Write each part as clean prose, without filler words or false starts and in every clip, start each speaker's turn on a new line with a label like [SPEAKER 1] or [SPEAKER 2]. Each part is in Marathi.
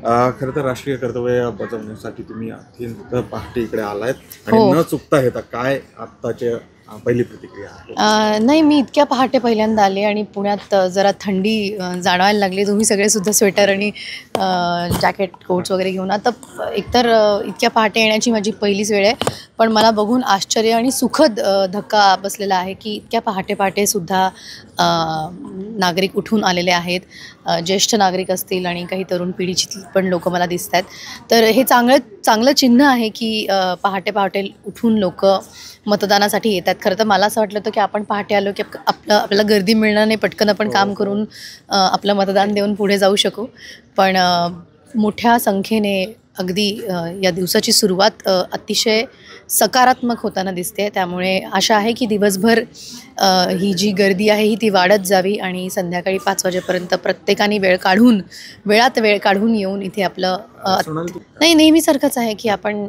[SPEAKER 1] खरं तर राष्ट्रीय कर्तव्य बजावण्यासाठी तुम्ही अत्यंत पहाटे इकडे आलायत आणि
[SPEAKER 2] हो.
[SPEAKER 1] न चुकता येता काय आत्ताची पहिली प्रतिक्रिया आहे?
[SPEAKER 2] नाही, मी इतक्या पहाटे पहिल्यांदा आले आणि पुण्यात जरा थंडी जाणवायला लागली. तुम्ही सगळे सुद्धा स्वेटर आणि जॅकेट, कोट्स वगैरे घेऊन आता एकतर इतक्या पहाटे येण्याची माझी पहिलीच वेळ आहे. पण मला बघून आश्चर्य आणि सुखद धक्का बसलेला आहे की इतक्या पहाटे सुद्धा नागरिक उठून आलेले आहेत. ज्येष्ठ नागरिक असतील आणि काही तरुण पिढीची पण लोकं मला दिसत आहेत. तर हे चांगलं चिन्ह आहे की पहाटे उठून लोकं मतदानासाठी येतात. खरं तर मला असं वाटलं होतं की आपण पहाटे आलो की आपल्याला गर्दी मिळणार नाही, पटकन आपण काम करून आपलं मतदान देऊन पुढे जाऊ शकू. पण मोठ्या संख्येने अगदी या दिवसाची सुरुवात अतिशय सकारात्मक होताना दिसते. त्यामुळे आशा आहे की दिवसभर ही जी गर्दी आहे ती वाढत जावी आणि संध्याकाळी 5 वाजेपर्यंत प्रत्येकाने वेळात वेळ काढून येऊन इथे आपलं नाही, नेहमीसारखंच आहे की आपण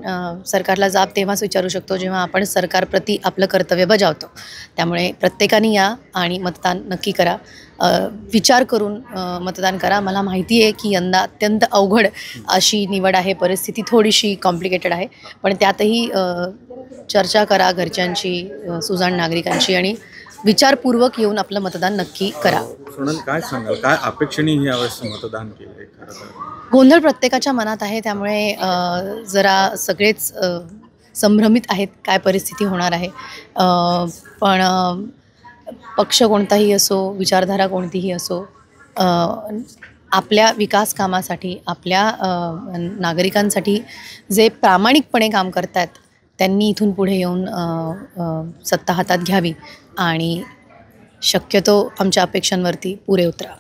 [SPEAKER 2] सरकारला जाब तेव्हाच विचारू शकतो जेव्हा आपण सरकारप्रती आपलं कर्तव्य बजावतो. त्यामुळे प्रत्येकाने या आणि मतदान नक्की करा. विचार करून मतदान करा. मला माहिती आहे की यंदा अत्यंत अवघड अशी निवड आहे, परिस्थिती थोडीशी कॉम्प्लिकेटेड आहे. पण त्यातही चर्चा करा घरच्यांची, सुजाण नागरिकांची आणि विचारपूर्वक येऊन आपलं मतदान नक्की करा.
[SPEAKER 1] सोनल, काय सांगाल, काय अपेक्षेने यावेळेस मतदान केलंय? खरं तर
[SPEAKER 2] गोंधळ प्रत्येकाच्या मनात आहे. त्यामुळे जरा सगळेच संभ्रमित आहेत काय परिस्थिती होणार आहे. पण पक्ष कोणताही असो, विचारधारा कोणतीही असो, आपल्या विकास कामासाठी, आपल्या नागरिकांसाठी जे प्रामाणिकपणे काम करत आहेत त्यांनी इथून पुढे येऊन सत्ता हातात घ्यावी आणि शक्यतो आमच्या अपेक्षांवरती पुरे उतरा.